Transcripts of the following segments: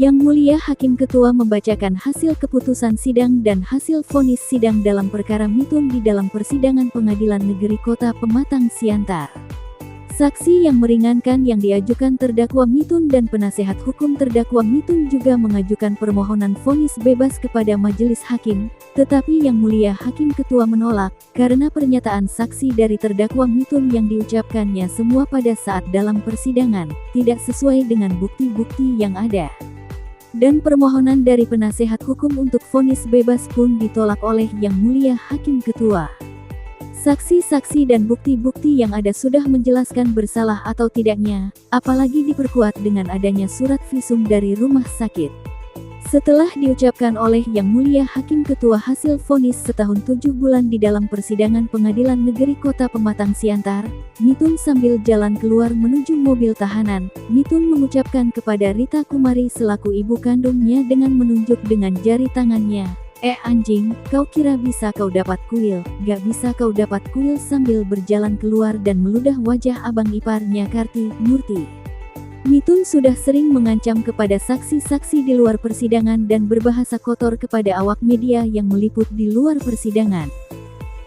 Yang Mulia Hakim Ketua membacakan hasil keputusan sidang dan hasil vonis sidang dalam perkara Mitun di dalam persidangan Pengadilan Negeri Kota Pematang Siantar. Saksi yang meringankan yang diajukan terdakwa Mitun dan penasehat hukum terdakwa Mitun juga mengajukan permohonan vonis bebas kepada majelis hakim, tetapi Yang Mulia Hakim Ketua menolak, karena pernyataan saksi dari terdakwa Mitun yang diucapkannya semua pada saat dalam persidangan, tidak sesuai dengan bukti-bukti yang ada. Dan permohonan dari penasehat hukum untuk vonis bebas pun ditolak oleh Yang Mulia Hakim Ketua. Saksi-saksi dan bukti-bukti yang ada sudah menjelaskan bersalah atau tidaknya, apalagi diperkuat dengan adanya surat visum dari rumah sakit. Setelah diucapkan oleh Yang Mulia Hakim Ketua hasil vonis setahun 7 bulan di dalam persidangan Pengadilan Negeri Kota Pematang Siantar, Mitun sambil jalan keluar menuju mobil tahanan, Mitun mengucapkan kepada Rita Kumari selaku ibu kandungnya dengan menunjuk dengan jari tangannya, anjing, kau kira bisa kau dapat kuil, gak bisa kau dapat kuil sambil berjalan keluar dan meludah wajah abang iparnya Karti Murti. Mitun sudah sering mengancam kepada saksi-saksi di luar persidangan dan berbahasa kotor kepada awak media yang meliput di luar persidangan.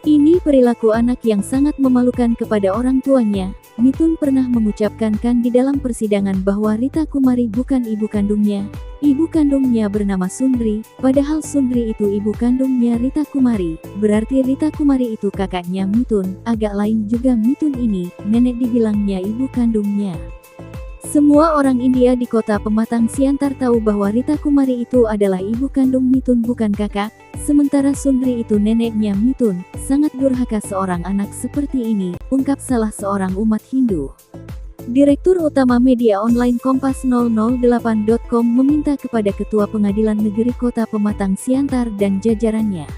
Ini perilaku anak yang sangat memalukan kepada orang tuanya. Mitun pernah mengucapkan di dalam persidangan bahwa Rita Kumari bukan ibu kandungnya. Ibu kandungnya bernama Sundri, padahal Sundri itu ibu kandungnya Rita Kumari. Berarti Rita Kumari itu kakaknya Mitun. Agak lain juga Mitun ini, nenek dibilangnya ibu kandungnya. Semua orang India di kota Pematang Siantar tahu bahwa Rita Kumari itu adalah ibu kandung Mitun bukan kakak, sementara Sundri itu neneknya Mitun. Sangat durhaka seorang anak seperti ini, ungkap salah seorang umat Hindu. Direktur Utama Media Online Kompas 008.com meminta kepada Ketua Pengadilan Negeri Kota Pematang Siantar dan jajarannya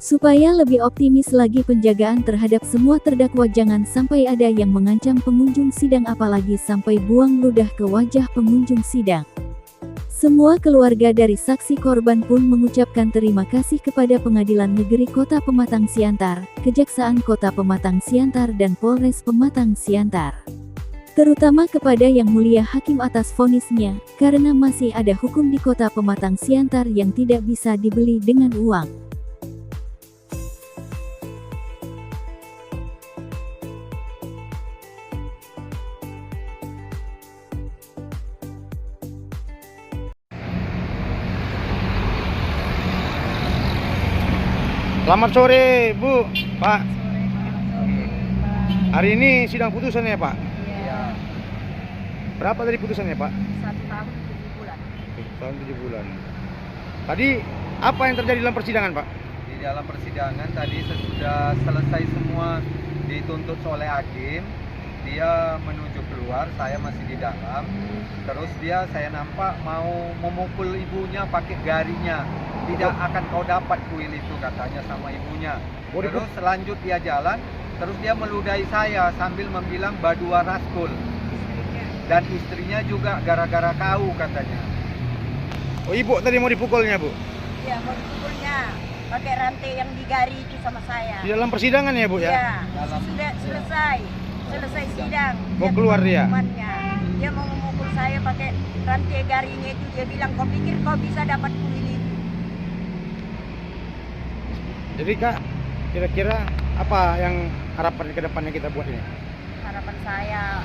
supaya lebih optimis lagi penjagaan terhadap semua terdakwa, jangan sampai ada yang mengancam pengunjung sidang apalagi sampai buang ludah ke wajah pengunjung sidang. Semua keluarga dari saksi korban pun mengucapkan terima kasih kepada Pengadilan Negeri Kota Pematang Siantar, Kejaksaan Kota Pematang Siantar dan Polres Pematang Siantar. Terutama kepada Yang Mulia Hakim atas vonisnya, karena masih ada hukum di Kota Pematang Siantar yang tidak bisa dibeli dengan uang. Selamat sore, Bu, Pak. Hari ini sidang putusan ya, Pak? Iya. Berapa tadi putusannya, Pak? 1 tahun 7 bulan. 1 tahun 7 bulan. Tadi apa yang terjadi dalam persidangan, Pak? Di dalam persidangan tadi sesudah selesai semua dituntut oleh hakim, dia menuju keluar, saya masih di dalam. Terus saya nampak mau memukul ibunya pakai garinya. Tidak akan kau dapat kuil itu, katanya sama ibunya. Terus selanjut dia jalan, terus dia meludahi saya sambil membilang Badua Raskul. Dan istrinya juga gara-gara kau, katanya. Oh, ibu tadi mau dipukulnya, Bu? Iya, mau dipukulnya pakai rantai yang digari itu sama saya. Di dalam persidangan ya, Bu ya? Iya, sudah selesai sidang. Mau keluar dia? Dia mau memukul saya pakai rantai garinya itu. Dia bilang, kau pikir kau bisa dapat kuil itu? Jadi, Kak, kira-kira apa yang harapan ke depannya kita buat ini? Harapan saya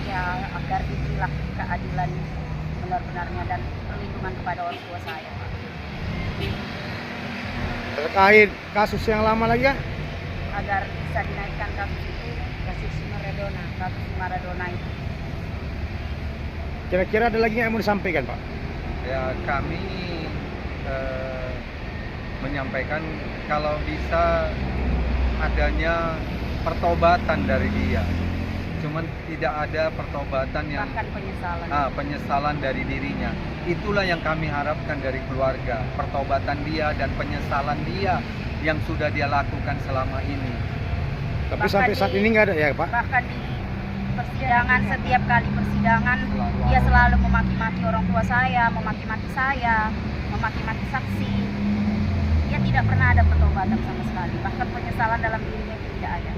ya agar itulah keadilan benar-benarnya dan perlindungan kepada orang tua saya, Pak. Terkait kasus yang lama lagi ya? Agar bisa dinaikkan kasus itu, kasus Maradona itu. Kira-kira ada lagi yang mau disampaikan, Pak? Ya, kami menyampaikan kalau bisa adanya pertobatan dari dia. Cuman tidak ada pertobatan yang bahkan penyesalan dari dirinya. Itulah yang kami harapkan dari keluarga, pertobatan dia dan penyesalan dia yang sudah dia lakukan selama ini. Tapi sampai saat ini nggak ada ya, Pak? Bahkan di persidangan, setiap kali persidangan dia selalu memaki-maki orang tua saya, memaki-maki saksi. Dia tidak pernah ada pertobatan sama sekali, bahkan penyesalan dalam dirinya tidak ada.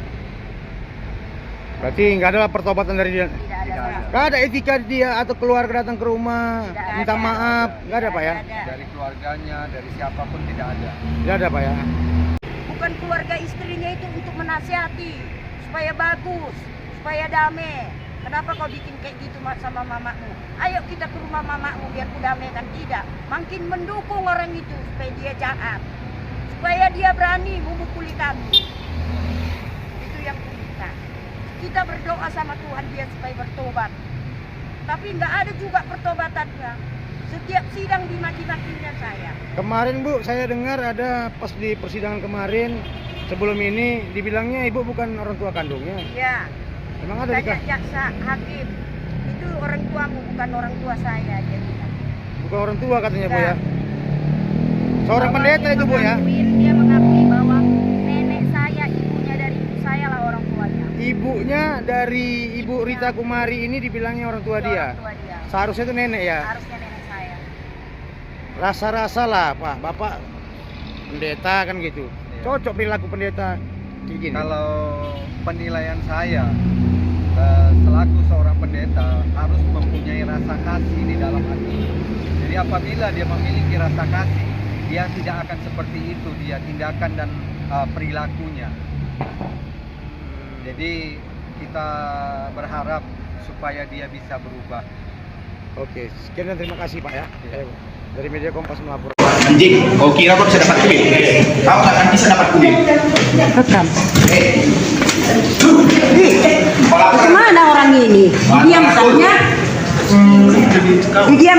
Berarti nggak ada pertobatan dari dia. Tidak ada. Tidak ada. Nggak ada etika dia atau keluarga datang ke rumah Tidak minta ada. maaf, nggak ada Pak ya? Tidak ada. Dari keluarganya, dari siapapun tidak ada. Tidak ada Pak ya. Bukan keluarga istrinya itu untuk menasihati supaya bagus, supaya damai. Kenapa kau bikin kayak gitu sama mamamu? Ayo kita ke rumah mamamu biar ku damaikan. Tidak, makin mendukung orang itu supaya dia jahat, supaya dia berani memukuli kami. Itu yang kita. Kita berdoa sama Tuhan dia supaya bertobat. Tapi nggak ada juga pertobatannya. Setiap sidang dimaki-makinya saya. Kemarin Bu, saya dengar ada pas di persidangan kemarin sebelum ini dibilangnya Ibu bukan orang tua kandungnya. Ya. Emang ada Tanya Rika? jaksa hakim, itu orang tuamu bukan orang tua saya, dia bilang. Bukan orang tua katanya Bu ya. Nah. Seorang Bahwa pendeta dia itu Bu ya. Dia mengakui bahwa nenek saya, ibunya dari ibu saya lah orang tuanya. Ibunya dari Ibu Rita Kumari ini dibilangnya orang tua Itu dia. orang tua dia. Seharusnya itu nenek ya. Harusnya nenek saya. Rasa-rasa lah Pak, Bapak pendeta kan gitu. Iya. Cocok perilaku pendeta kayak gini. Kalau penilaian saya, selaku seorang pendeta harus mempunyai rasa kasih di dalam hati. Jadi apabila dia memiliki rasa kasih, dia tidak akan seperti itu dia tindakan dan perilakunya. Jadi kita berharap supaya dia bisa berubah. Oke, sekian dan terima kasih Pak ya. Dari Media Kompas melapor. Anjing, kau kira kau bisa dapat duit? Kau tak akan bisa dapat duit. Rekam. Kalau Mana orang ini? Diam tanya. Diam.